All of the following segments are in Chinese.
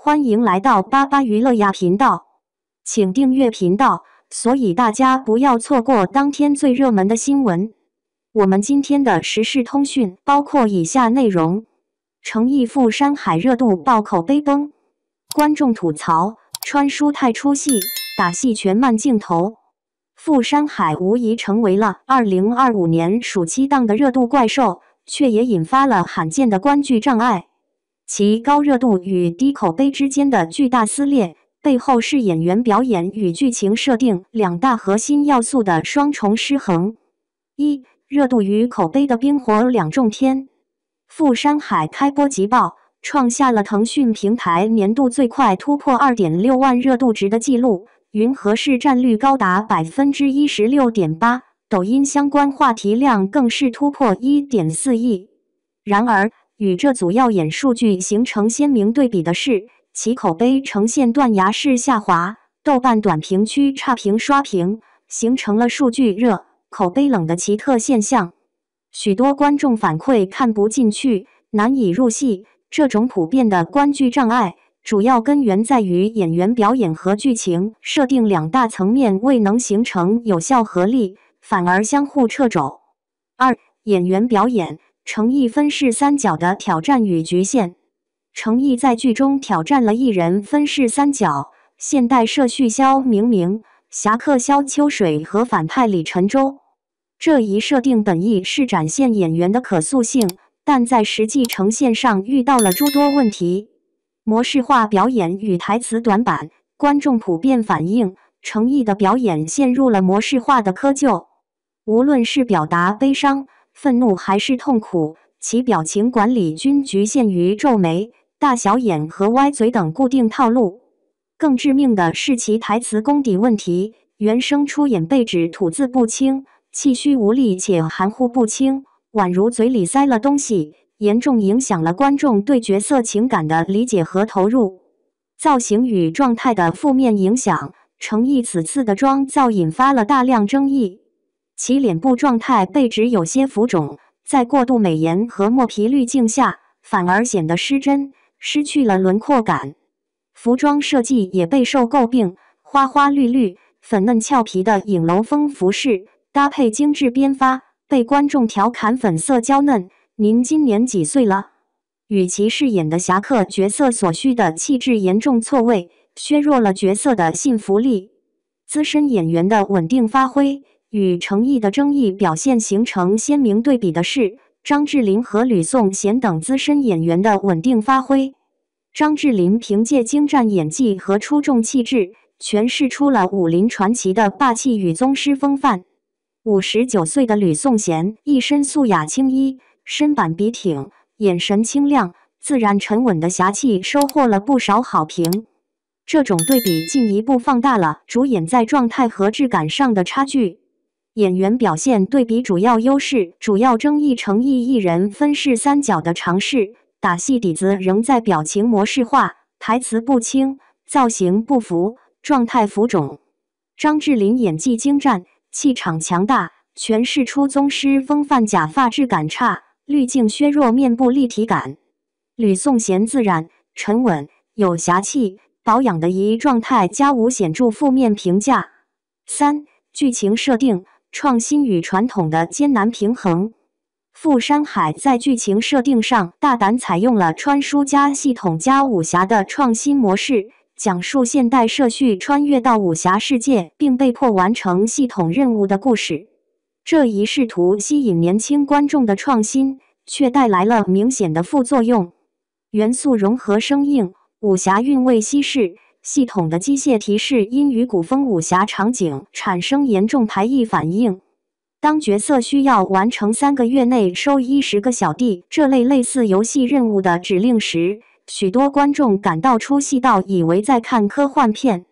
欢迎来到巴巴娱乐呀频道，请订阅频道，所以大家不要错过当天最热门的新闻。我们今天的时事通讯包括以下内容：诚意赴山海热度爆口碑崩，观众吐槽川叔太出戏，打戏全慢镜头。赴山海无疑成为了2025年暑期档的热度怪兽，却也引发了罕见的观剧障碍。其高热度与低口碑之间的巨大撕裂，背后是演员表演与剧情设定两大核心要素的双重失衡。一、热度与口碑的冰火两重天。赴山海开播即爆，创下了腾讯平台年度最快突破 2.6 万热度值的纪录，云和市占率高达 16.8%， 抖音相关话题量更是突破 1.4 亿。然而，与这组耀眼数据形成鲜明对比的是，其口碑呈现断崖式下滑，豆瓣短评区差评刷屏，形成了数据热、口碑冷的奇特现象。许多观众反馈看不进去，难以入戏。这种普遍的观剧障碍，主要根源在于演员表演和剧情设定两大层面未能形成有效合力，反而相互掣肘。二、演员表演。诚意分饰三角的挑战与局限。诚意在剧中挑战了一人分饰三角，现代社畜肖明明、侠客萧秋水和反派李晨舟。这一设定本意是展现演员的可塑性，但在实际呈现上遇到了诸多问题。模式化表演与台词短板，观众普遍反映诚意的表演陷入了模式化的窠臼。无论是表达悲伤、愤怒还是痛苦，其表情管理均局限于皱眉、大小眼和歪嘴等固定套路。更致命的是其台词功底问题，原声出演被指吐字不清、气虚无力且含糊不清，宛如嘴里塞了东西，严重影响了观众对角色情感的理解和投入。造型与状态的负面影响，诚意此次的妆造引发了大量争议。其脸部状态被指有些浮肿，在过度美颜和磨皮滤镜下，反而显得失真，失去了轮廓感。服装设计也备受诟病，花花绿绿、粉嫩俏皮的影楼风服饰，搭配精致编发，被观众调侃粉色娇嫩。您今年几岁了？与其饰演的侠客角色所需的气质严重错位，削弱了角色的信服力。资深演员的稳定发挥与诚意的争议表现形成鲜明对比的是，张智霖和吕颂贤等资深演员的稳定发挥。张智霖凭借精湛演技和出众气质，诠释出了武林传奇的霸气与宗师风范。59岁的吕颂贤一身素雅青衣，身板笔挺，眼神清亮，自然沉稳的侠气收获了不少好评。这种对比进一步放大了主演在状态和质感上的差距。演员表现对比主要优势，主要争议诚意一人分饰三角的尝试，打戏底子仍在表情模式化，台词不清，造型不符，状态浮肿。张智霖演技精湛，气场强大，诠释出宗师风范，假发质感差，滤镜削弱面部立体感。吕颂贤自然、沉稳，有侠气，保养的一状态加无显著负面评价。三、剧情设定。创新与传统的艰难平衡。赴山海在剧情设定上大胆采用了穿书加系统加武侠的创新模式，讲述现代社畜穿越到武侠世界并被迫完成系统任务的故事。这一试图吸引年轻观众的创新，却带来了明显的副作用。元素融合生硬，武侠韵味稀释。系统的机械提示因与古风武侠场景产生严重排异反应。当角色需要完成3个月内收10个小弟这类似游戏任务的指令时，许多观众感到出戏到以为在看科幻片。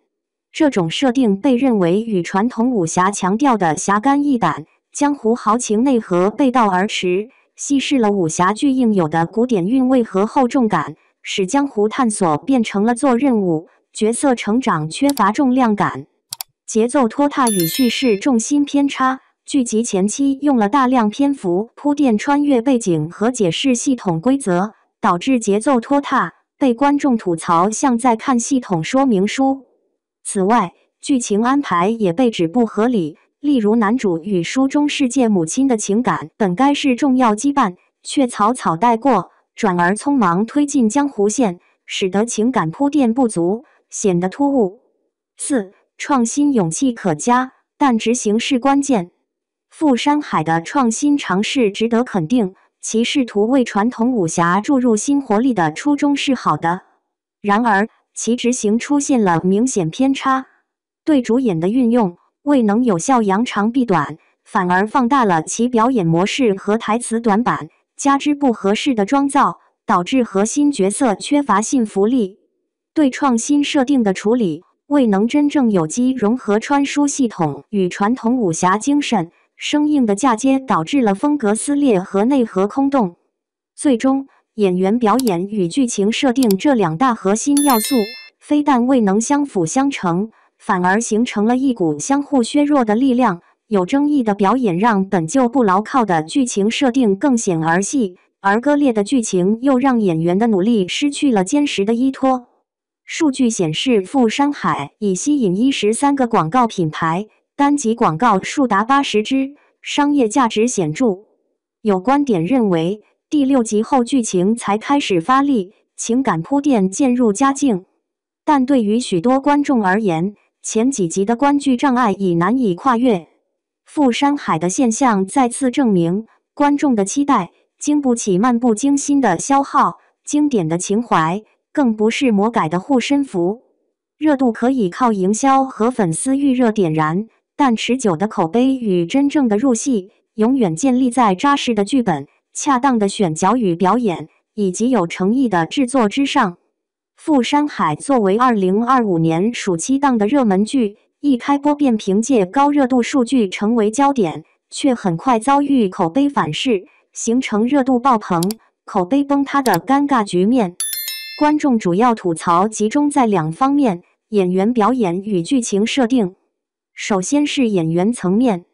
这种设定被认为与传统武侠强调的侠肝义胆、江湖豪情内核背道而驰，稀释了武侠剧应有的古典韵味和厚重感，使江湖探索变成了做任务。角色成长缺乏重量感，节奏拖沓与叙事重心偏差。剧集前期用了大量篇幅铺垫穿越背景和解释系统规则，导致节奏拖沓，被观众吐槽像在看系统说明书。此外，剧情安排也被指不合理，例如男主与书中世界母亲的情感本该是重要羁绊，却草草带过，转而匆忙推进江湖线，使得情感铺垫不足，显得突兀。4. 创新勇气可嘉，但执行是关键。傅山海的创新尝试值得肯定，其试图为传统武侠注入新活力的初衷是好的，然而其执行出现了明显偏差，对主演的运用未能有效扬长避短，反而放大了其表演模式和台词短板，加之不合适的妆造，导致核心角色缺乏信服力。对创新设定的处理未能真正有机融合穿书系统与传统武侠精神，生硬的嫁接导致了风格撕裂和内核空洞。最终，演员表演与剧情设定这两大核心要素非但未能相辅相成，反而形成了一股相互削弱的力量。有争议的表演让本就不牢靠的剧情设定更显儿戏，而割裂的剧情又让演员的努力失去了坚实的依托。数据显示，傅山海已吸引13个广告品牌，单集广告数达80支，商业价值显著。有观点认为，第6集后剧情才开始发力，情感铺垫渐入佳境。但对于许多观众而言，前几集的观剧障碍已难以跨越。傅山海的现象再次证明，观众的期待经不起漫不经心的消耗，经典的情怀更不是魔改的护身符。热度可以靠营销和粉丝预热点燃，但持久的口碑与真正的入戏，永远建立在扎实的剧本、恰当的选角与表演，以及有诚意的制作之上。傅山海作为2025年暑期档的热门剧，一开播便凭借高热度数据成为焦点，却很快遭遇口碑反噬，形成热度爆棚、口碑崩塌的尴尬局面。观众主要吐槽集中在2方面：演员表演与剧情设定。首先是演员层面，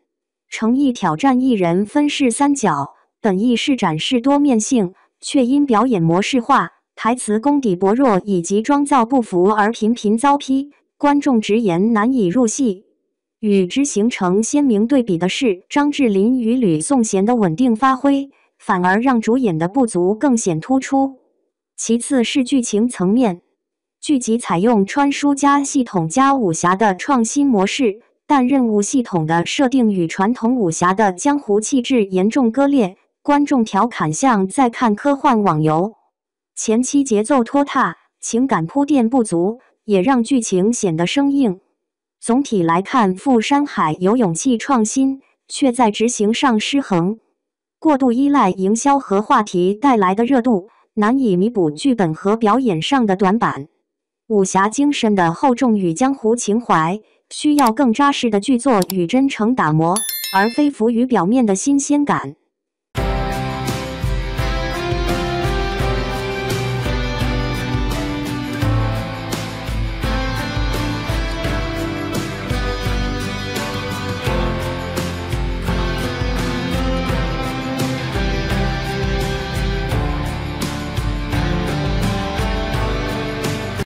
诚意挑战艺人分饰三角，本意是展示多面性，却因表演模式化、台词功底薄弱以及妆造不符而频频遭批，观众直言难以入戏。与之形成鲜明对比的是，张智霖与吕颂贤的稳定发挥，反而让主演的不足更显突出。其次是剧情层面，剧集采用穿书加系统加武侠的创新模式，但任务系统的设定与传统武侠的江湖气质严重割裂，观众调侃像在看科幻网游。前期节奏拖沓，情感铺垫不足，也让剧情显得生硬。总体来看，傅山海有勇气创新，却在执行上失衡，过度依赖营销和话题带来的热度，难以弥补剧本和表演上的短板。武侠精神的厚重与江湖情怀，需要更扎实的剧作与真诚打磨，而非浮于表面的新鲜感。